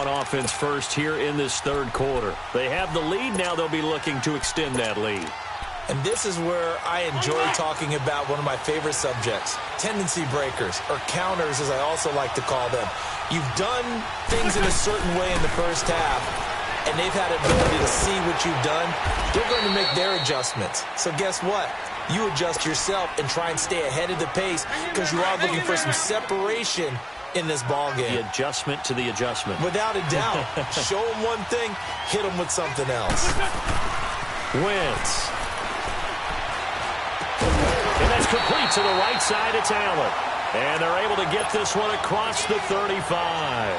on offense first here in this third quarter. They have the lead. Now they'll be looking to extend that lead. And this is where I enjoy talking about one of my favorite subjects, tendency breakers, or counters as I also like to call them. You've done things in a certain way in the first half, and they've had an ability to see what you've done. They're going to make their adjustments. So guess what? You adjust yourself and try and stay ahead of the pace because you are looking for some separation in this ball game. The adjustment to the adjustment. Without a doubt. Show them one thing, hit them with something else. Wentz. And that's complete to the right side. It's Allen. And they're able to get this one across the 35.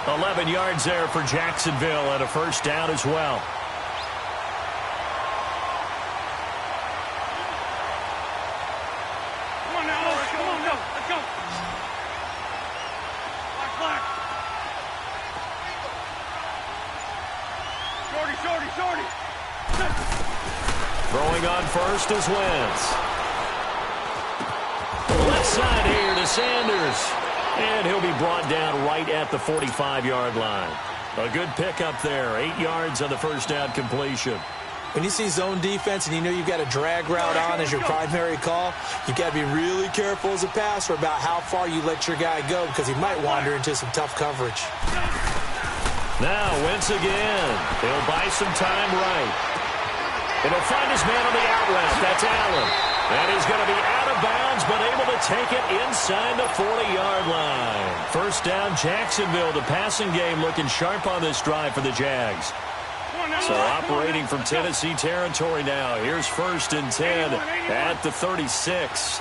11 yards there for Jacksonville and a first down as well. Come on now, come on now, let's go. Black. Shorty. Throwing on first is Wentz. Left side here to Sanders. And he'll be brought down right at the 45-yard line. A good pickup there. 8 yards on the first down completion. When you see zone defense and you know you've got a drag route on as your primary call, you've got to be really careful as a passer about how far you let your guy go because he might wander into some tough coverage. Now Wentz again. He'll buy some time right. And he'll find his man on the out route. That's Allen. And he's going to be out of bounds, but able to take it inside the 40-yard line. First down, Jacksonville. The passing game looking sharp on this drive for the Jags. So operating from Tennessee territory now. Here's first and 10 at the 36.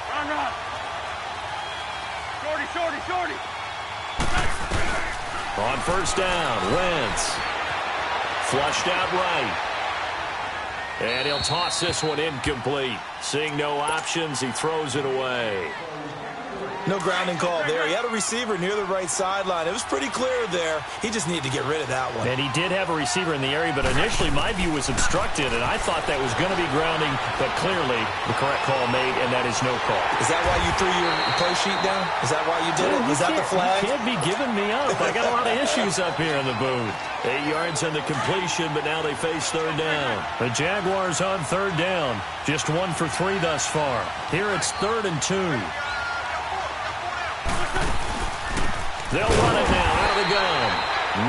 Shorty. On first down, Wentz. Flushed out right. And he'll toss this one incomplete. Seeing no options, he throws it away. No grounding call there. He had a receiver near the right sideline. It was pretty clear there. He just needed to get rid of that one. And he did have a receiver in the area, but initially my view was obstructed, and I thought that was going to be grounding, but clearly the correct call made, and that is no call. Is that why you threw your play sheet down? Is that why you did it? Was that the flag? You can't be giving me up. I got a lot of issues up here in the booth. 8 yards on the completion, but now they face third down. The Jaguars on third down. Just 1 for 3 thus far. Here it's 3rd and 2. They'll run it now out of the gun.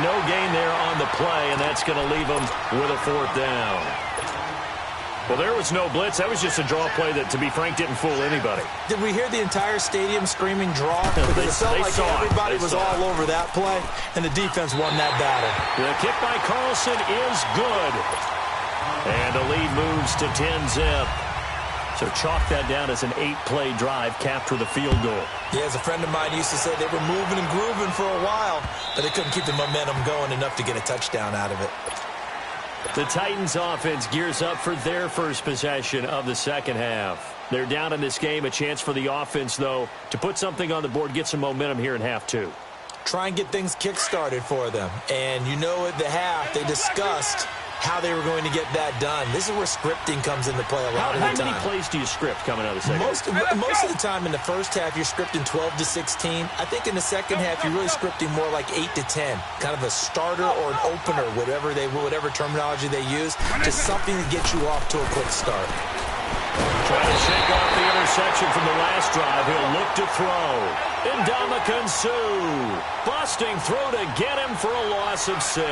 No gain there on the play, and that's going to leave them with a 4th down. Well, there was no blitz. That was just a draw play that, to be frank, didn't fool anybody. Did we hear the entire stadium screaming draw? Because it felt like everybody was all over that play, and the defense won that battle. The kick by Carlson is good. And the lead moves to 10-zip. So chalk that down as an 8-play drive capped with a field goal. Yeah, as a friend of mine used to say, they were moving and grooving for a while, but they couldn't keep the momentum going enough to get a touchdown out of it. The Titans offense gears up for their first possession of the second half. They're down in this game. A chance for the offense, though, to put something on the board, get some momentum here in half 2. Try and get things kick-started for them. And you know at the half, they discussed how they were going to get that done. This is where scripting comes into play a lot of the time. How many plays do you script coming out of the second? Most of the time in the first half, you're scripting 12 to 16. I think in the second half, you're really scripting more like 8 to 10. Kind of a starter or an opener, whatever terminology they use, just something to get you off to a quick start. Trying to shake off the interception from the last drive. He'll look to throw. Ndamukong Suh. Busting through to get him for a loss of 6.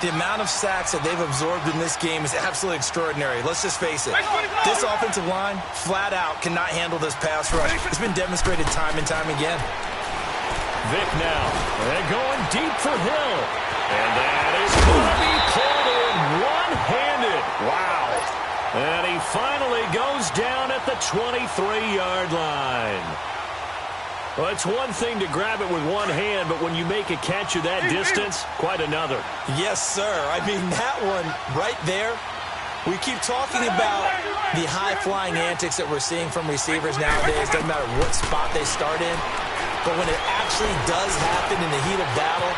The amount of sacks that they've absorbed in this game is absolutely extraordinary. Let's just face it. This offensive line, flat out, cannot handle this pass rush. It's been demonstrated time and time again. Vic now. They're going deep for Hill. And that is going to be pulled in one-handed. Wow. And he finally goes down at the 23-yard line. Well, it's one thing to grab it with one hand, but when you make a catch of that distance, quite another. Yes, sir. I mean, that one right there, we keep talking about the high-flying antics that we're seeing from receivers nowadays. Doesn't matter what spot they start in. But when it actually does happen in the heat of battle,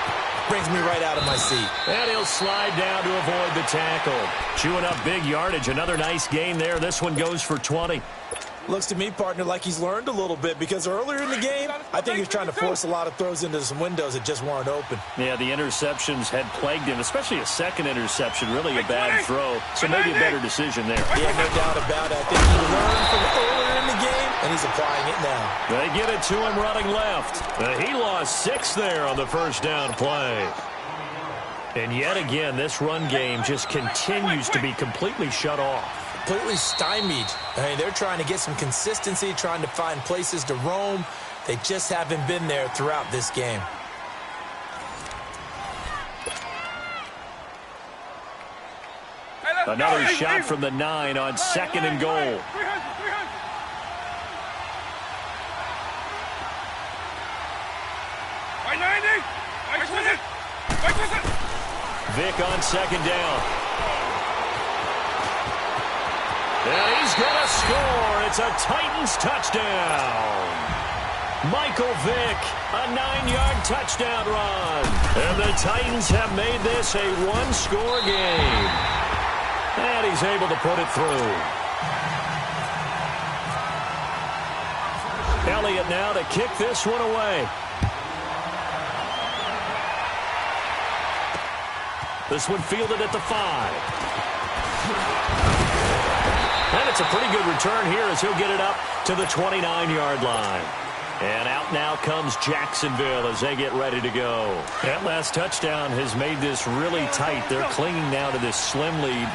brings me right out of my seat. And he'll slide down to avoid the tackle. Chewing up big yardage. Another nice gain there. This one goes for 20. Looks to me, partner, like he's learned a little bit because earlier in the game, I think he was trying to force a lot of throws into some windows that just weren't open. Yeah, the interceptions had plagued him, especially a second interception, really a bad throw. So maybe a better decision there. Yeah, no doubt about it. I think he learned from earlier in the game, and he's applying it now. They get it to him running left. He lost 6 there on the first down play. And yet again, this run game just continues to be completely shut off. Completely stymied. I mean, they're trying to get some consistency, trying to find places to roam. They just haven't been there throughout this game. Another shot from the 9 on 2nd and goal. Vic on 2nd down. And he's going to score. It's a Titans touchdown. Michael Vick, a 9-yard touchdown run. And the Titans have made this a one-score game. And he's able to put it through. Elliott now to kick this one away. This one fielded at the 5. And it's a pretty good return here as he'll get it up to the 29-yard line. And out now comes Jacksonville as they get ready to go. That last touchdown has made this really tight. They're clinging now to this slim lead.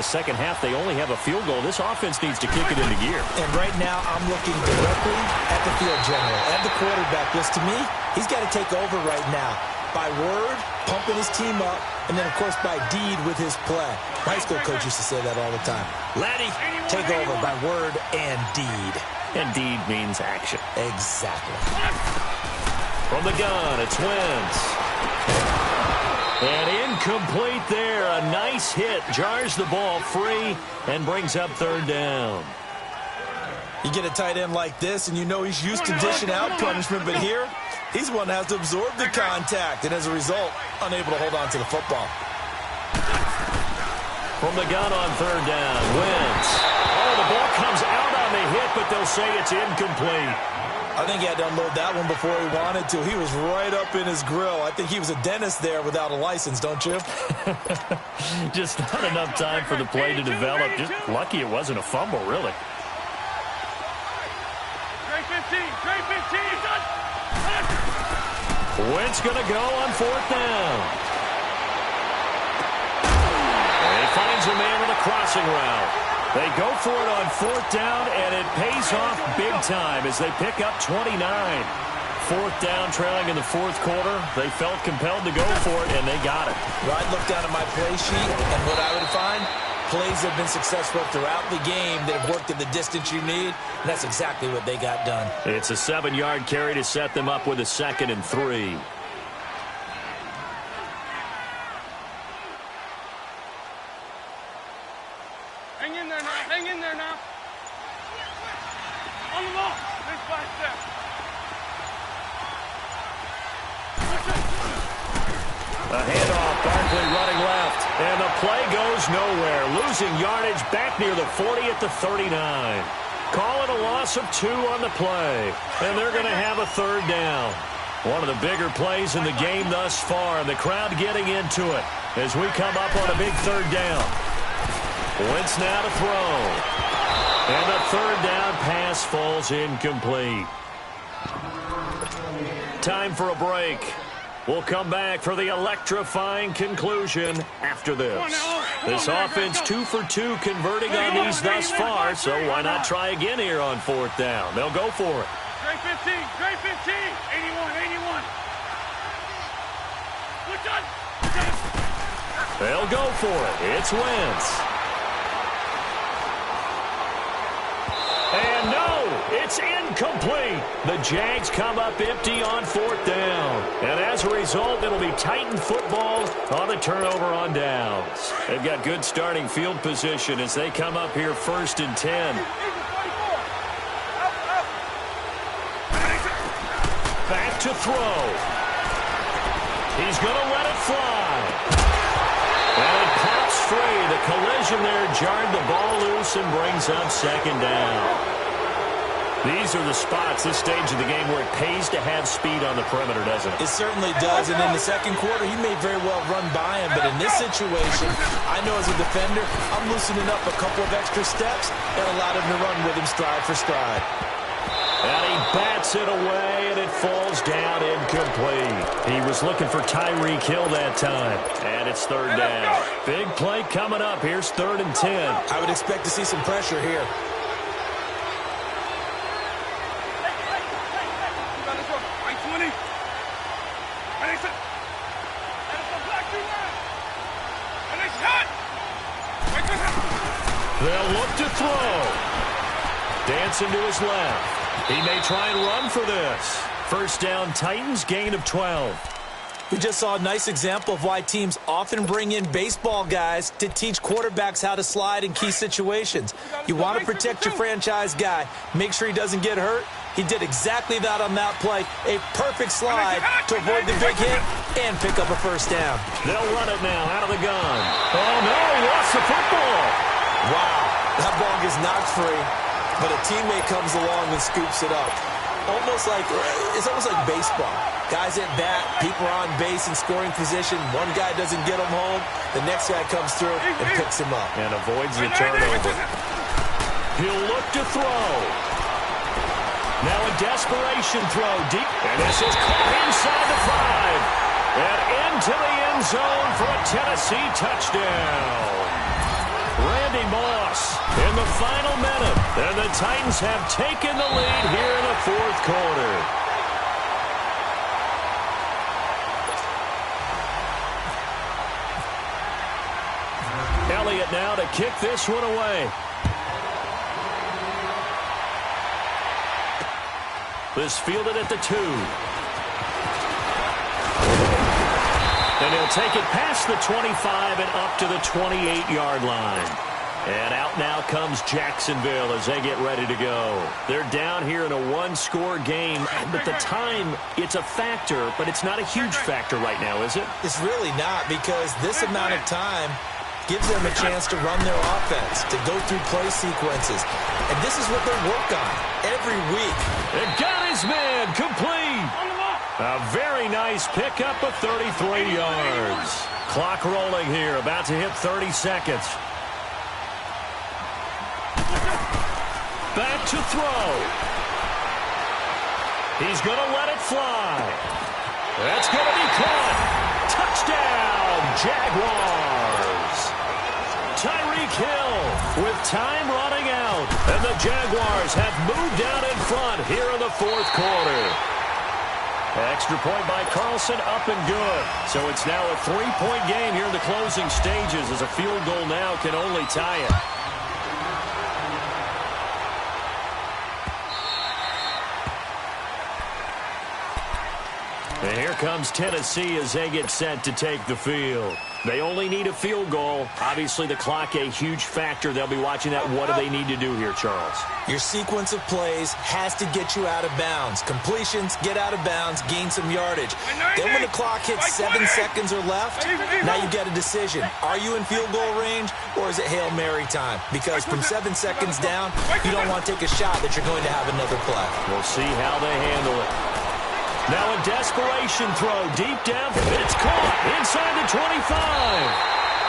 Second half, they only have a field goal. This offense needs to kick it into gear. And right now, I'm looking directly at the field general, at the quarterback. Because to me, he's got to take over right now. By word, pumping his team up, and then, of course, by deed with his play. My high school coach used to say that all the time. Laddie, take over by word and deed. And deed means action. Exactly. From the gun, it's Wentz. And incomplete there. A nice hit. Jars the ball free and brings up 3rd down. You get a tight end like this, and you know he's used to dishing out punishment, but here, he's one that has to absorb the contact, and as a result, unable to hold on to the football. From the gun on 3rd down, Wentz. Oh, the ball comes out on the hit, but they'll say it's incomplete. I think he had to unload that one before he wanted to. He was right up in his grill. I think he was a dentist there without a license, don't you? Just not enough time for the play to develop. Just lucky it wasn't a fumble, really. Wentz going to go on 4th down. And he finds a man with a crossing route. They go for it on 4th down, and it pays off big time as they pick up 29. 4th down, trailing in the 4th quarter. They felt compelled to go for it, and they got it. I'd look down at my play sheet, and what I would find, plays have been successful throughout the game that have worked at the distance you need, and that's exactly what they got done. It's a 7-yard carry to set them up with a 2nd and 3. Hang in there now. Hang in there now. On the ball. Next 5 steps. A handoff, Barkley running left, and the play goes nowhere. Losing yardage back near the 40 at the 39. Call it a loss of 2 on the play, and they're going to have a 3rd down. One of the bigger plays in the game thus far, and the crowd getting into it as we come up on a big 3rd down. Wentz now to throw. And the 3rd down pass falls incomplete. Time for a break. We'll come back for the electrifying conclusion after this. This offense 2 for 2 converting on these thus far, so why not try again here on 4th down? They'll go for it. Trey 15, Trey 15, 81, 81. Look on. They'll go for it. It's Wentz. And no, it's incomplete. The Jags come up empty on 4th down. And as a result, it'll be Titan football on the turnover on downs. They've got good starting field position as they come up here 1st and 10. Back to throw. He's going to let it fly. And it pops free. The collision there jarred the ball loose and brings up 2nd down. These are the spots, this stage of the game, where it pays to have speed on the perimeter, doesn't it? It certainly does, and in the second quarter, he may very well run by him, but in this situation, I know as a defender, I'm loosening up a couple of extra steps that allowed him to run with him stride for stride. And he bats it away, and it falls down incomplete. He was looking for Tyreek Hill that time, and it's third down. Big play coming up. Here's 3rd and 10. I would expect to see some pressure here. They'll look to throw. Dancing to his left. He may try and run for this. First down, Titans, gain of 12. We just saw a nice example of why teams often bring in baseball guys to teach quarterbacks how to slide in key situations. You want to protect your franchise guy. Make sure he doesn't get hurt. He did exactly that on that play. A perfect slide to avoid the big hit and pick up a first down. They'll run it now out of the gun. Oh, no, he lost the football. Wow, that ball gets knocked free, but a teammate comes along and scoops it up. It's almost like baseball. Guys at bat, people are on base in scoring position. One guy doesn't get him home. The next guy comes through and picks him up. And avoids the turnover. He'll look to throw. Now a desperation throw deep. And this is caught inside the 5. And into the end zone for a Tennessee touchdown. Randy Moss in the final minute. And the Titans have taken the lead here in the fourth quarter. Elliott now to kick this one away. This fielded at the 2. And he'll take it past the 25 and up to the 28-yard line. And out now comes Jacksonville as they get ready to go. They're down here in a one-score game, but the time, it's a factor, but it's not a huge factor right now, is it? It's really not, because this amount of time gives them a chance to run their offense, to go through play sequences. And this is what they work on every week. It got his man complete. A very nice pickup of 33 yards. Clock rolling here, about to hit 30 seconds. Back to throw. He's going to let it fly. That's going to be caught. Touchdown, Jaguars. Tyreek Hill with time running out. And the Jaguars have moved out in front here in the fourth quarter. Extra point by Carlson, up and good. So it's now a 3-point game here in the closing stages, as a field goal now can only tie it. And here comes Tennessee as they get set to take the field. They only need a field goal. Obviously, the clock a huge factor. They'll be watching that. What do they need to do here, Charles? Your sequence of plays has to get you out of bounds. Completions, get out of bounds, gain some yardage. Then when the clock hits 7 seconds or left, now you get a decision. Are you in field goal range, or is it Hail Mary time? Because from 7 seconds down, you don't want to take a shot that you're going to have another play. We'll see how they handle it. Now a desperation throw deep down. It's caught inside the 25.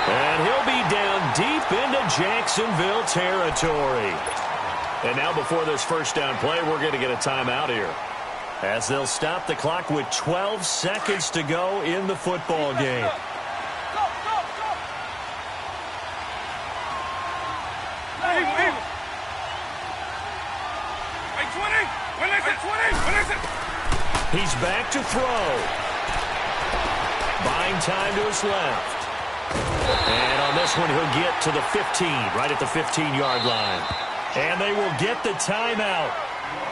And he'll be down deep into Jacksonville territory. And now before this first down play, we're going to get a timeout here, as they'll stop the clock with 12 seconds to go in the football game. He's back to throw. Buying time to his left. And on this one, he'll get to the 15, right at the 15-yard line. And they will get the timeout.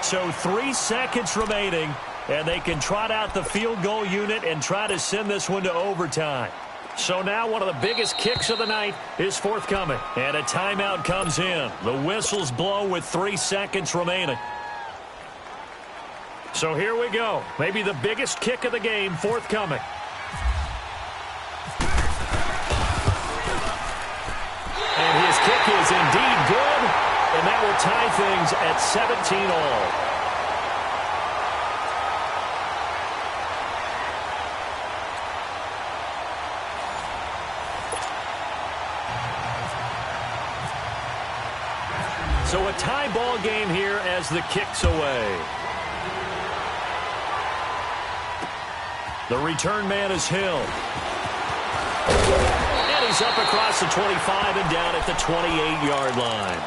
So 3 seconds remaining, and they can trot out the field goal unit and try to send this one to overtime. So now one of the biggest kicks of the night is forthcoming. And a timeout comes in. The whistles blow with 3 seconds remaining. So here we go. Maybe the biggest kick of the game forthcoming. And his kick is indeed good. And that will tie things at 17 all. So a tie ball game here as the kick's away. The return man is Hill. And he's up across the 25 and down at the 28-yard line.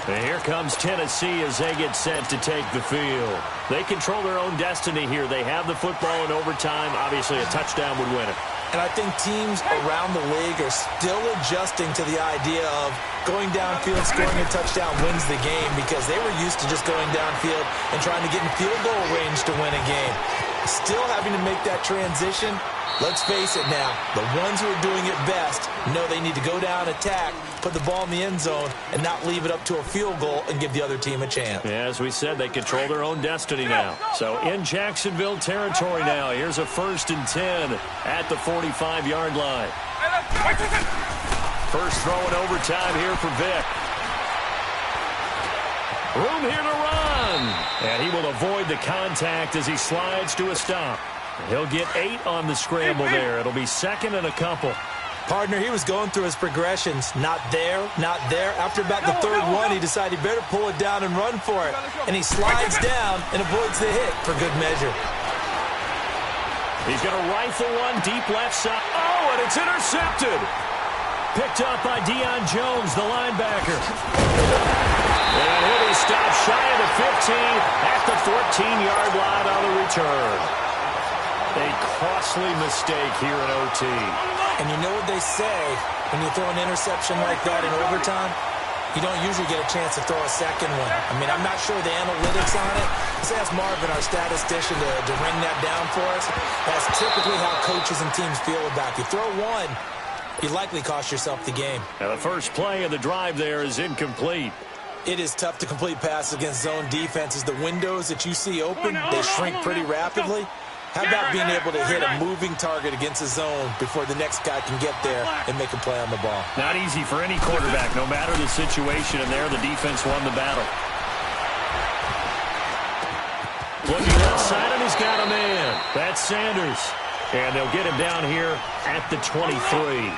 And here comes Tennessee as they get set to take the field. They control their own destiny here. They have the football in overtime. Obviously, a touchdown would win it. And I think teams around the league are still adjusting to the idea of going downfield, scoring a touchdown wins the game, because they were used to just going downfield and trying to get in field goal range to win a game. Still having to make that transition. Let's face it now, the ones who are doing it best know they need to go down, attack, put the ball in the end zone, and not leave it up to a field goal and give the other team a chance. Yeah, as we said, they control their own destiny now. So in Jacksonville territory now, here's a 1st and 10 at the 45-yard line. First throw in overtime here for Vick. Room here to run. And he will avoid the contact as he slides to a stop. He'll get 8 on the scramble there. It'll be 2nd and a couple. Partner, he was going through his progressions. Not there, not there. After about the 3rd one, he decided he better pull it down and run for it. And he slides down and avoids the hit for good measure. He's going to rifle one deep left side. Oh, and it's intercepted. Picked up by Deion Jones, the linebacker. And he'll be stopped shy of the 15 at the 14-yard line on the return. A costly mistake here in OT. And you know what they say, when you throw an interception like that in overtime, you don't usually get a chance to throw a second one. I mean, I'm not sure the analytics on it. Let's ask Marvin, our statistician, to ring that down for us. That's typically how coaches and teams feel about it. You throw one, you likely cost yourself the game. Now the first play of the drive there is incomplete. It is tough to complete passes against zone defenses. The windows that you see open, they shrink pretty rapidly. How about being able to hit a moving target against a zone before the next guy can get there and make a play on the ball? Not easy for any quarterback, no matter the situation, and there the defense won the battle. Looking outside, and he's got a man. That's Sanders. And they'll get him down here at the 23.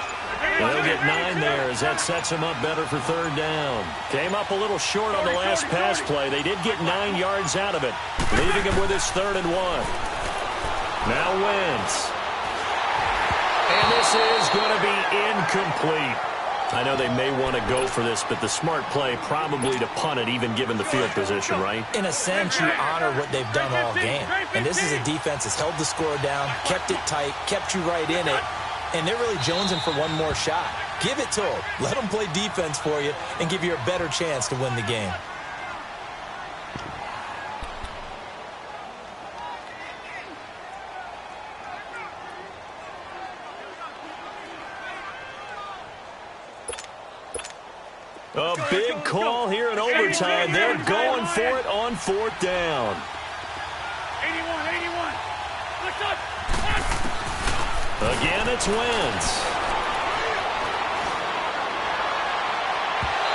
And they'll get 9 there as that sets him up better for 3rd down. Came up a little short on the last pass play. They did get 9 yards out of it, leaving him with his 3rd and 1. Now Wentz. And this is going to be incomplete. I know they may want to go for this, but the smart play probably to punt it, even given the field position, right? In a sense, you honor what they've done all game. And this is a defense that's held the score down, kept it tight, kept you right in it, and they're really jonesing for one more shot. Give it to them. Let them play defense for you and give you a better chance to win the game. A big call here in overtime. They're going for it on 4th down. 81. Look up. Again, it's Wentz.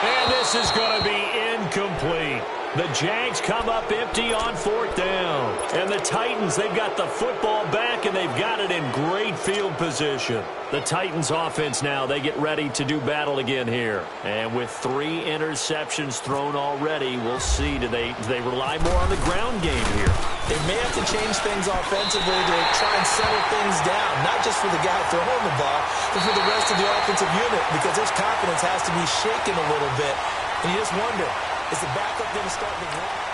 And this is going to be incomplete. The Jags come up empty on 4th down. And the Titans, they've got the football back, and they've got it in great field position. The Titans offense now, they get ready to do battle again here. And with 3 interceptions thrown already, we'll see. Do they rely more on the ground game here? They may have to change things offensively to try and settle things down, not just for the guy throwing the ball, but for the rest of the offensive unit, because their confidence has to be shaken a little bit. And you just wonder, is the backup going to start to win?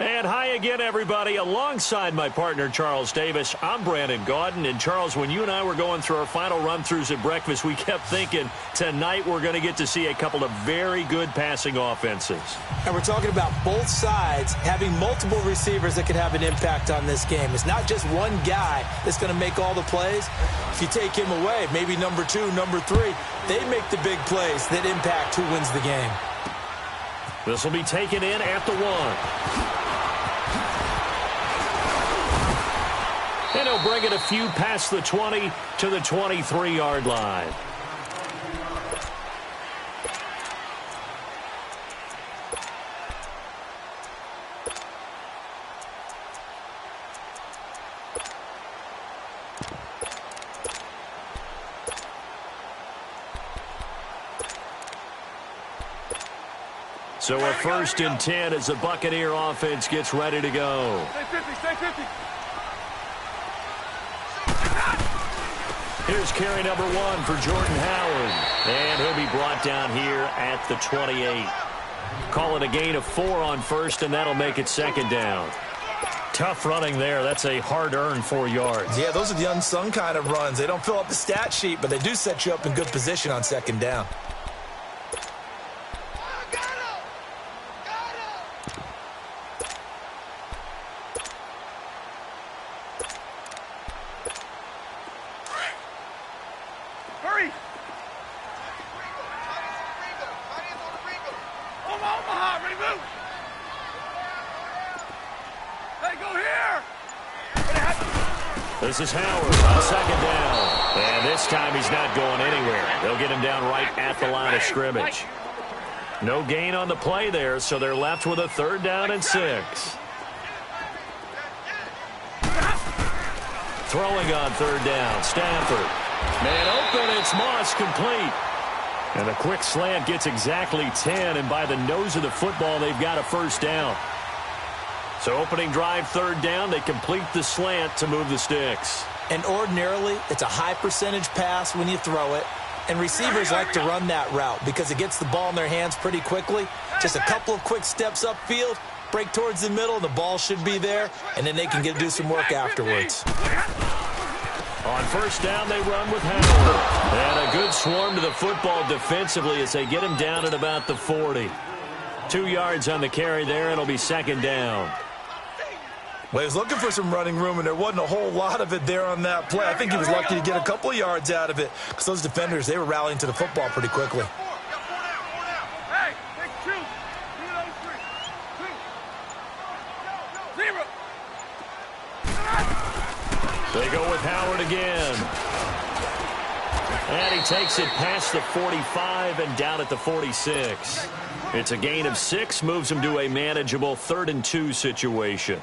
And hi again, everybody. Alongside my partner, Charles Davis, I'm Brandon Gaudin. And, Charles, when you and I were going through our final run-throughs at breakfast, we kept thinking tonight we're going to get to see a couple of very good passing offenses. And we're talking about both sides having multiple receivers that could have an impact on this game. It's not just one guy that's going to make all the plays. If you take him away, maybe number 2, number 3, they make the big plays that impact who wins the game. This will be taken in at the 1. And he'll bring it a few past the 20 to the 23-yard line. So a 1st and 10 as the Buccaneer offense gets ready to go. Stay 50, stay 50. Here's carry number 1 for Jordan Howard. And he'll be brought down here at the 28. Call it a gain of 4 on 1st, and that'll make it 2nd down. Tough running there. That's a hard-earned 4 yards. Yeah, those are the unsung kind of runs. They don't fill up the stat sheet, but they do set you up in good position on 2nd down. This is Howard on 2nd down. And this time he's not going anywhere. They'll get him down right at the line of scrimmage. No gain on the play there, so they're left with a 3rd down and 6. Throwing on 3rd down, Stafford. Man open, it's Moss, complete. And a quick slant gets exactly 10, and by the nose of the football, they've got a 1st down. So opening drive, 3rd down, they complete the slant to move the sticks. And ordinarily, it's a high percentage pass when you throw it. And receivers like to run that route because it gets the ball in their hands pretty quickly. Just a couple of quick steps upfield, break towards the middle, the ball should be there, and then they can do some work afterwards. On 1st down, they run with Howard. And a good swarm to the football defensively as they get him down at about the 40. 2 yards on the carry there, and it'll be 2nd down. Well, he was looking for some running room, and there wasn't a whole lot of it there on that play. I think he was lucky to get a couple of yards out of it because those defenders, they were rallying to the football pretty quickly. Hey, take 2. 2 of those 3. 2. 0. They go with Howard again. And he takes it past the 45 and down at the 46. It's a gain of 6, moves him to a manageable 3rd and 2 situation.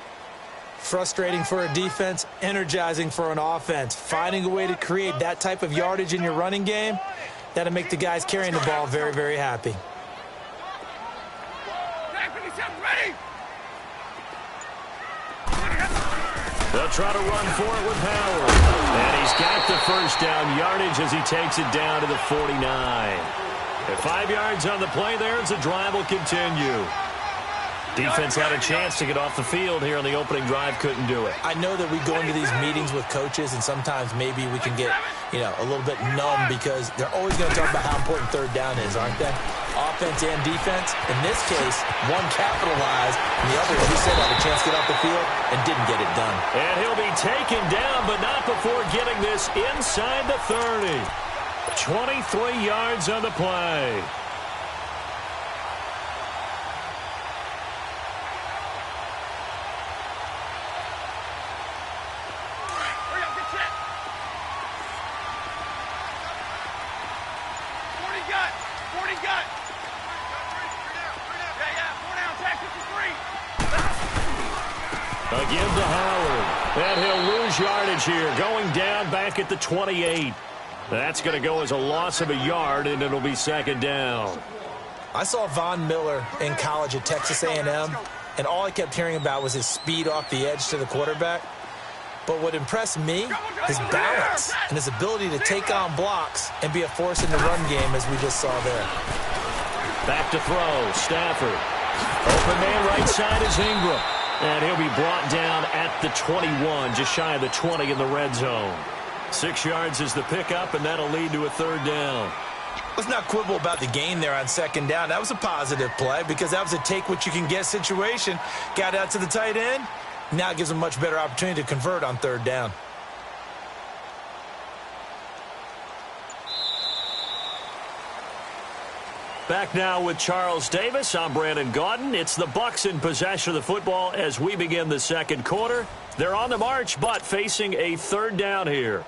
Frustrating for a defense, energizing for an offense. Finding a way to create that type of yardage in your running game, that'll make the guys carrying the ball very, very happy. They'll try to run for it with Howard. And he's got the 1st down yardage as he takes it down to the 49. At 5 yards on the play there as the drive will continue. Defense had a chance to get off the field here on the opening drive, couldn't do it. I know that we go into these meetings with coaches, and sometimes maybe we can get, a little bit numb because they're always going to talk about how important 3rd down is, aren't they? Offense and defense. In this case, one capitalized, and the other, as you said, had a chance to get off the field and didn't get it done. And he'll be taken down, but not before getting this inside the 30. 23 yards on the play. Again to Howard. And he'll lose yardage here, going down back at the 28. That's going to go as a loss of a yard, and it'll be 2nd down. I saw Von Miller in college at Texas A&M, and all I kept hearing about was his speed off the edge to the quarterback. But what impressed me, his balance and his ability to take on blocks and be a force in the run game, as we just saw there. Back to throw, Stafford. Open man right side is Ingram. And he'll be brought down at the 21, just shy of the 20 in the red zone. 6 yards is the pickup, and that'll lead to a third down. Let's not quibble about the gain there on second down. That was a positive play because that was a take-what-you-can-get situation. Got out to the tight end. Now it gives them a much better opportunity to convert on third down. Back now with Charles Davis. I'm Brandon Gaudin. It's the Bucs in possession of the football as we begin the second quarter. They're on the march, but facing a third down here.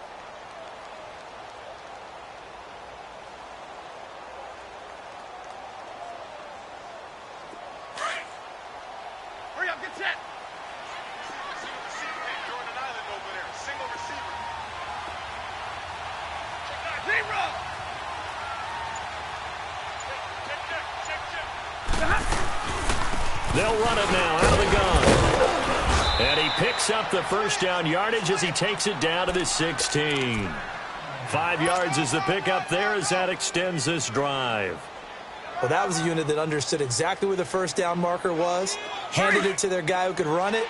Hurry up, get set. Zero. They'll run it now out of the gun. And he picks up the first down yardage as he takes it down to the 16. 5 yards is the pickup there as that extends this drive. Well, that was a unit that understood exactly where the first down marker was, handed it to their guy who could run it,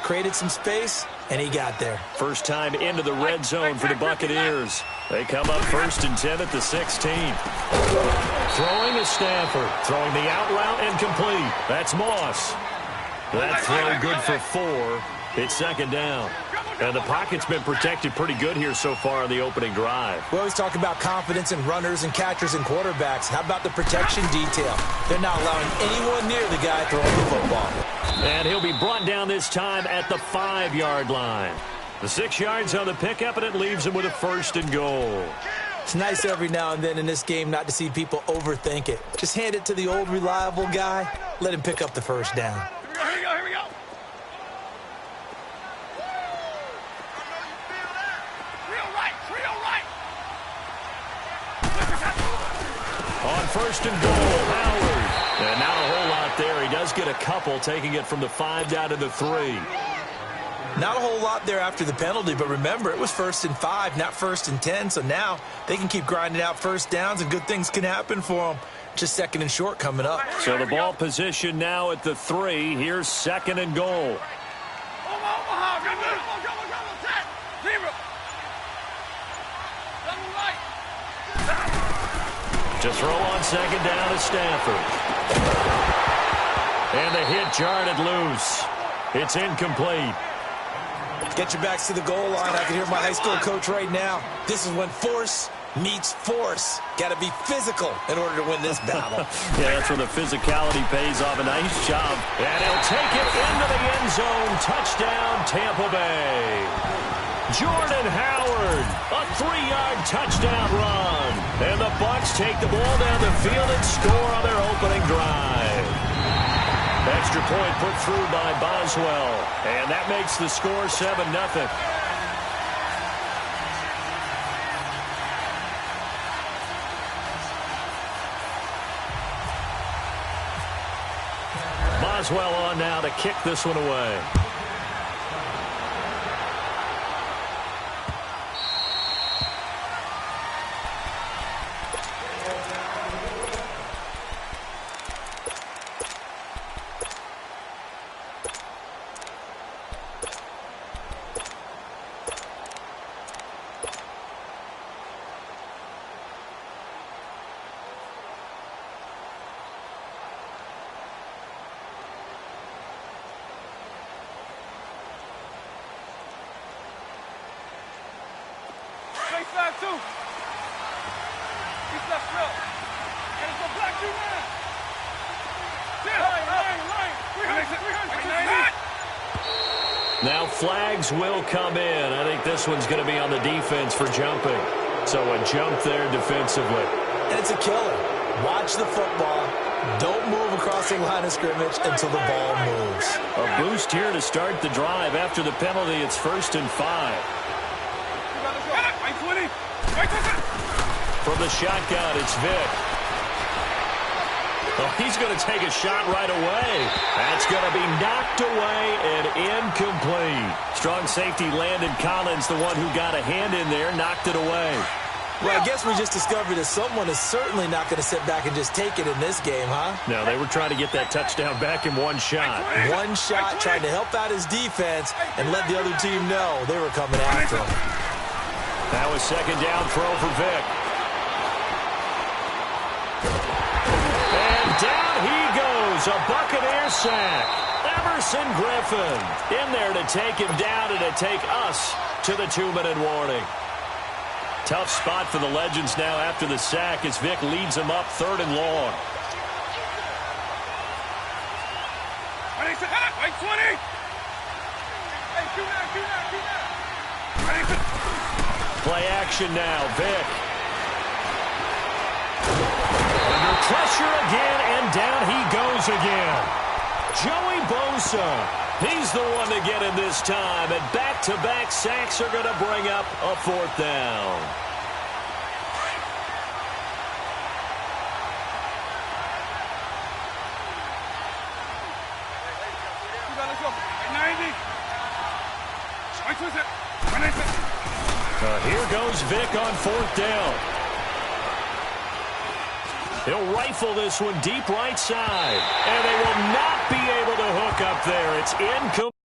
created some space, and he got there. First time into the red zone for the Buccaneers. They come up 1st and 10 at the 16. Throwing is Stafford. Throwing the out route and complete. That's Moss. That throw good for 4. It's second down. And the pocket's been protected pretty good here so far on the opening drive. We always talk about confidence in runners and catchers and quarterbacks. How about the protection detail? They're not allowing anyone near the guy throwing the football. And he'll be brought down this time at the 5-yard line. The 6 yards on the pickup, and it leaves him with a 1st and goal. It's nice every now and then in this game not to see people overthink it. Just hand it to the old reliable guy. Let him pick up the first down. Here we go, here we go. Real right, real right. On 1st and goal, Howard. And not a whole lot there. He does get a couple, taking it from the 5 down to the 3. Not a whole lot there after the penalty, but remember, it was 1st and 5, not 1st and 10, so now they can keep grinding out first downs and good things can happen for them. Just 2nd and short coming up. So the ball position now at the 3. Here's 2nd and goal. Omaha, good move. Go, set. Zero. Double right. To throw on 2nd down is Stafford. And the hit jarred it loose. It's incomplete. Get your backs to the goal line. I can hear my high school coach right now. This is when force meets force. Got to be physical in order to win this battle. Yeah, that's where the physicality pays off. A nice job. And he'll take it into the end zone. Touchdown, Tampa Bay. Jordan Howard, a 3-yard touchdown run. And the Bucs take the ball down the field and score on their opening drive. Extra point put through by Boswell. And that makes the score 7-0. Boswell on now to kick this one away. Back two. He's left drill. And it's a black two man. Now flags will come in. I think this one's going to be on the defense for jumping. So a jump there defensively. And it's a killer. Watch the football. Don't move across the line of scrimmage until the ball moves. A boost here to start the drive. After the penalty, it's 1st and 5. From the shotgun, it's Vick. Oh, he's going to take a shot right away. That's going to be knocked away and incomplete. Strong safety Landon Collins, the one who got a hand in there, knocked it away. Well, I guess we just discovered that someone is certainly not going to sit back and just take it in this game, huh? No, they were trying to get that touchdown back in one shot. One shot, trying to help out his defense and let the other team know they were coming after him. That was second down throw for Vic. And down he goes, a Buccaneer sack. Everson Griffin in there to take him down and to take us to the 2-minute warning. Tough spot for the Legends now after the sack as Vic leads them up 3rd and long. Play action now, Vic. Under pressure again, and down he goes again. Joey Bosa. He's the one to get him this time, and back-to-back sacks are going to bring up a 4th down. Here goes Vic on 4th down. He'll rifle this one deep right side, and they will not be able to hook up there. It's incomplete.